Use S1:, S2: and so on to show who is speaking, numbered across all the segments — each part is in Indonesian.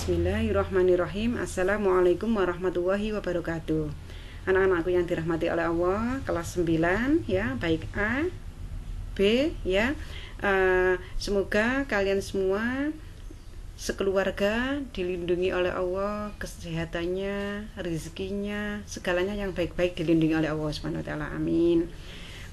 S1: Bismillahirrahmanirrahim. Assalamualaikum warahmatullahi wabarakatuh. Anak-anakku yang dirahmati oleh Allah, kelas 9 ya, baik A, B ya. Semoga kalian semua sekeluarga dilindungi oleh Allah, kesehatannya, rezekinya, segalanya yang baik-baik dilindungi oleh Allah Subhanahu wa taala. Amin.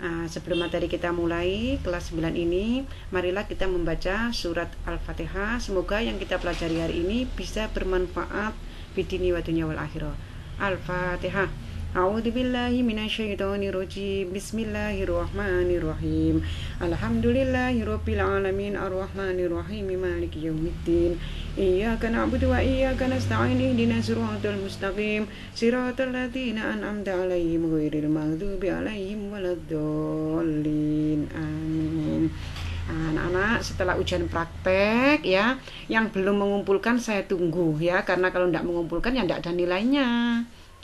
S1: Sebelum materi kita mulai kelas 9 ini, marilah kita membaca surat Al-Fatihah. Semoga yang kita pelajari hari ini bisa bermanfaat fid-dini wa dunya wal akhirah. Al-Fatihah. A'udzubillahi minasyaitonirrajim. Bismillahirrahmanirrahim. Alhamdulillahirabbil alamin arrahmanirrahim maliki yaumiddin. Iyyaka na'budu wa iyyaka nasta'in ihdinas siratal mustaqim siratal ladzina an'amta 'alaihim ghairil maghdubi 'alaihim waladdallin. Amin. Anak-anak, setelah ujian praktek ya, yang belum mengumpulkan saya tunggu ya, karena kalau tidak mengumpulkan ya tidak ada nilainya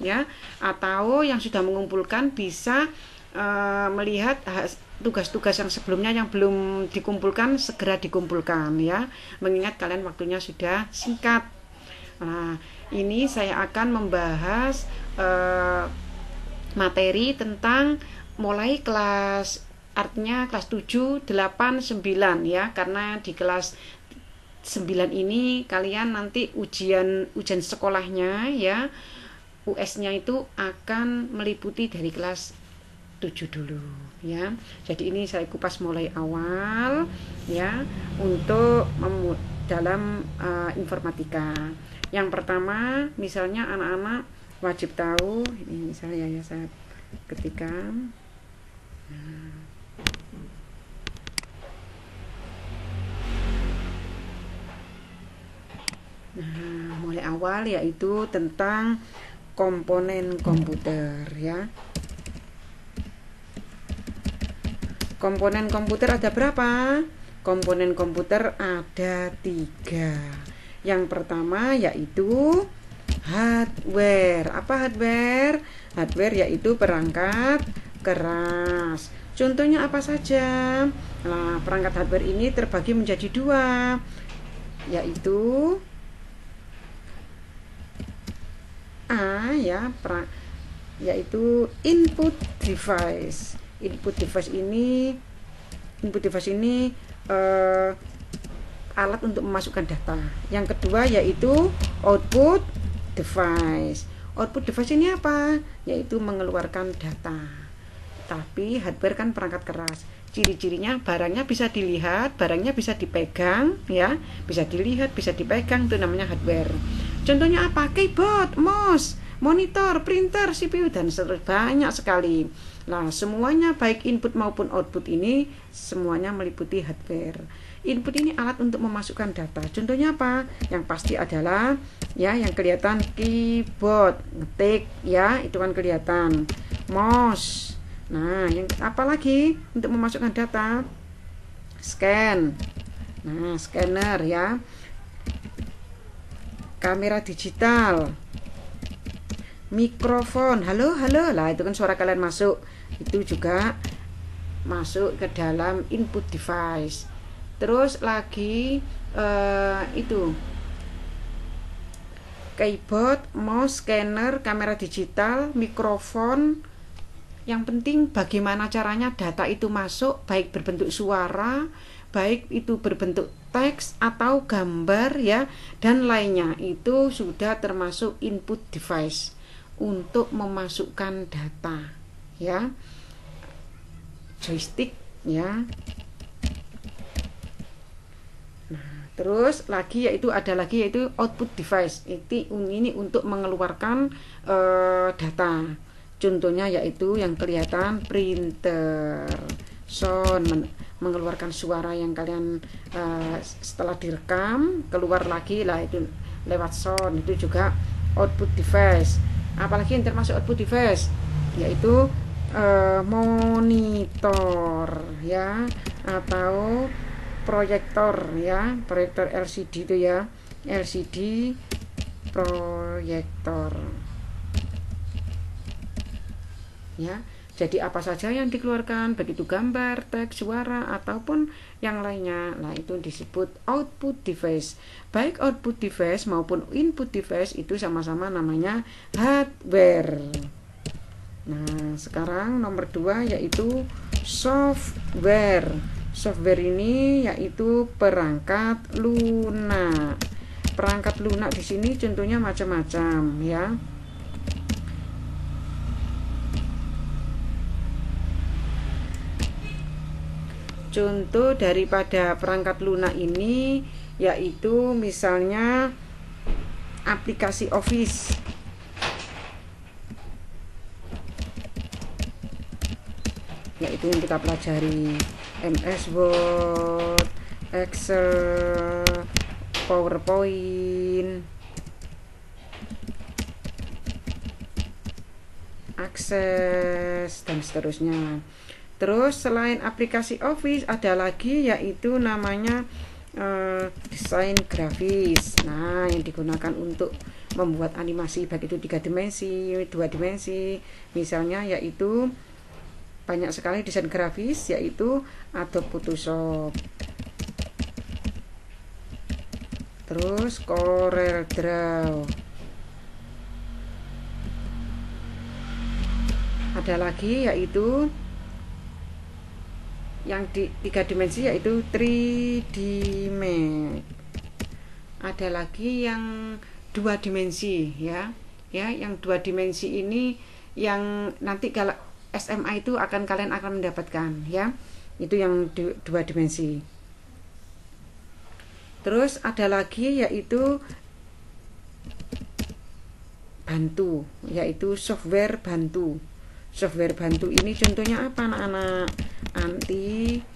S1: ya. Atau yang sudah mengumpulkan bisa melihat tugas-tugas yang sebelumnya yang belum dikumpulkan segera dikumpulkan ya, mengingat kalian waktunya sudah singkat. Nah, ini saya akan membahas materi tentang mulai kelas, artinya kelas 7, 8, 9 ya, karena di kelas 9 ini kalian nanti ujian sekolahnya ya, US-nya itu akan meliputi dari kelas 7 dulu ya. Jadi ini saya kupas mulai awal ya, untuk dalam informatika. Yang pertama, misalnya anak-anak wajib tahu, ini misalnya ya saya ketikkan. Nah, mulai awal yaitu tentang komponen komputer ya. Komponen komputer ada berapa? Komponen komputer ada 3. Yang pertama yaitu hardware. Apa hardware? Hardware yaitu perangkat keras. Contohnya apa saja? Nah, perangkat hardware ini terbagi menjadi 2, yaitu A ya, yaitu input device. Input device ini alat untuk memasukkan data. Yang kedua yaitu output device. Output device ini apa? Yaitu mengeluarkan data. Tapi hardware kan perangkat keras. Ciri-cirinya barangnya bisa dilihat, barangnya bisa dipegang ya, bisa dilihat, bisa dipegang, itu namanya hardware. Contohnya apa? Keyboard, mouse, monitor, printer, CPU, dan banyak sekali. Nah, semuanya baik input maupun output ini semuanya meliputi hardware. Input ini alat untuk memasukkan data. Contohnya apa? Yang pasti adalah ya, yang kelihatan keyboard, ngetik ya, itu kan kelihatan. Mouse. Nah, yang apa lagi untuk memasukkan data? Scan. Nah, scanner ya. Kamera digital, mikrofon, halo lah, itu kan suara kalian masuk, itu juga masuk ke dalam input device. Terus lagi itu keyboard, mouse, scanner, kamera digital, mikrofon. Yang penting bagaimana caranya data itu masuk, baik berbentuk suara, baik itu berbentuk teks atau gambar ya, dan lainnya, itu sudah termasuk input device untuk memasukkan data ya. Joystick ya. Nah, terus lagi yaitu ada lagi yaitu output device. Ini untuk mengeluarkan data. Contohnya yaitu yang kelihatan printer, sound, mengeluarkan suara yang kalian setelah direkam keluar lagi lah, itu lewat sound, itu juga output device. Apalagi yang termasuk output device yaitu monitor ya, atau proyektor ya, proyektor LCD itu ya, LCD proyektor ya. Jadi apa saja yang dikeluarkan, begitu gambar, teks, suara, ataupun yang lainnya, nah itu disebut output device. Baik output device maupun input device itu sama-sama namanya hardware. Nah sekarang nomor 2 yaitu software. Software ini yaitu perangkat lunak. Perangkat lunak di sini contohnya macam-macam ya. Contoh daripada perangkat lunak ini yaitu misalnya aplikasi Office. Yaitu yang kita pelajari MS Word, Excel, PowerPoint, Access dan seterusnya. Terus selain aplikasi Office ada lagi yaitu namanya desain grafis. Nah, yang digunakan untuk membuat animasi baik itu 3 dimensi, 2 dimensi. Misalnya yaitu banyak sekali desain grafis yaitu Adobe Photoshop. Terus Corel Draw. Ada lagi yaitu yang di 3 dimensi yaitu 3D Max. Ada lagi yang 2 dimensi ya. Ya, yang 2 dimensi ini yang nanti kalau SMA itu kalian akan mendapatkan ya. Itu yang 2 dimensi. Terus ada lagi yaitu bantu, yaitu software bantu. Software bantu ini contohnya apa anak-anak? Antivirus.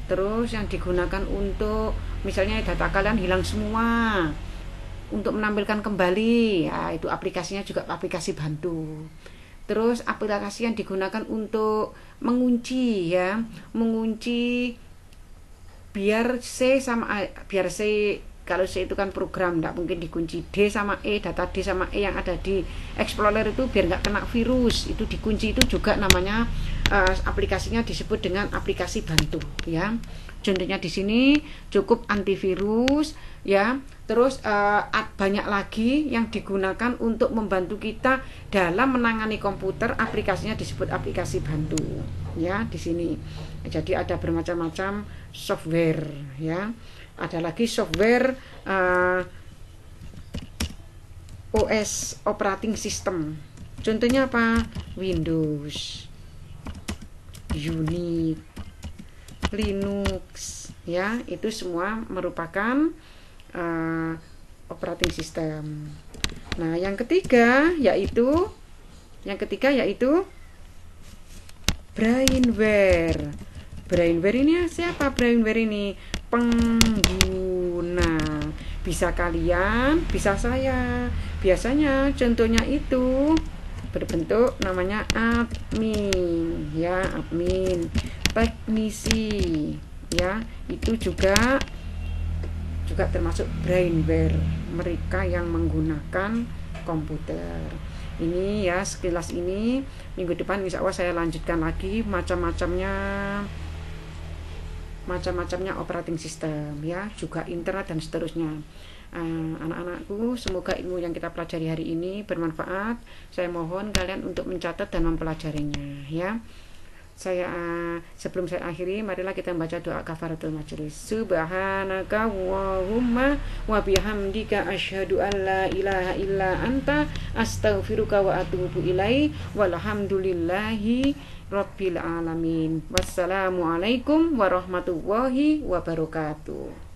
S1: Terus yang digunakan untuk misalnya data kalian hilang semua, untuk menampilkan kembali, ya, itu aplikasinya juga aplikasi bantu. Terus aplikasi yang digunakan untuk mengunci ya, mengunci biar C kalau C itu kan program, tidak mungkin dikunci. D sama E, data D sama E yang ada di Explorer itu biar nggak kena virus, itu dikunci. Itu juga namanya aplikasinya disebut dengan aplikasi bantu ya. Contohnya di sini cukup antivirus ya. Terus banyak lagi yang digunakan untuk membantu kita dalam menangani komputer. Aplikasinya disebut aplikasi bantu ya di sini. Jadi ada bermacam-macam software ya. Ada lagi software OS, operating system. Contohnya apa? Windows, Unix, Linux ya. Itu semua merupakan operating system. Nah, yang ketiga yaitu brainware. Brainware ini siapa? Brainware ini pengguna. Bisa kalian, bisa saya. Biasanya contohnya itu berbentuk namanya admin ya, admin, teknisi ya. Itu juga termasuk brainware, mereka yang menggunakan komputer. Ini ya sekilas ini. Minggu depan insya Allah saya lanjutkan lagi macam-macamnya operating system ya, juga internet dan seterusnya. Anak-anakku, semoga ilmu yang kita pelajari hari ini bermanfaat. Saya mohon kalian untuk mencatat dan mempelajarinya ya. Sebelum saya akhiri, marilah kita membaca doa kafaratul majelis. Subhanaka Allahumma wa bihamdika asyhadu an la ilaha illa anta astaghfiruka wa atubu ilaik. Walhamdulillahi rabbil alamin. Wassalamualaikum warahmatullahi wabarakatuh.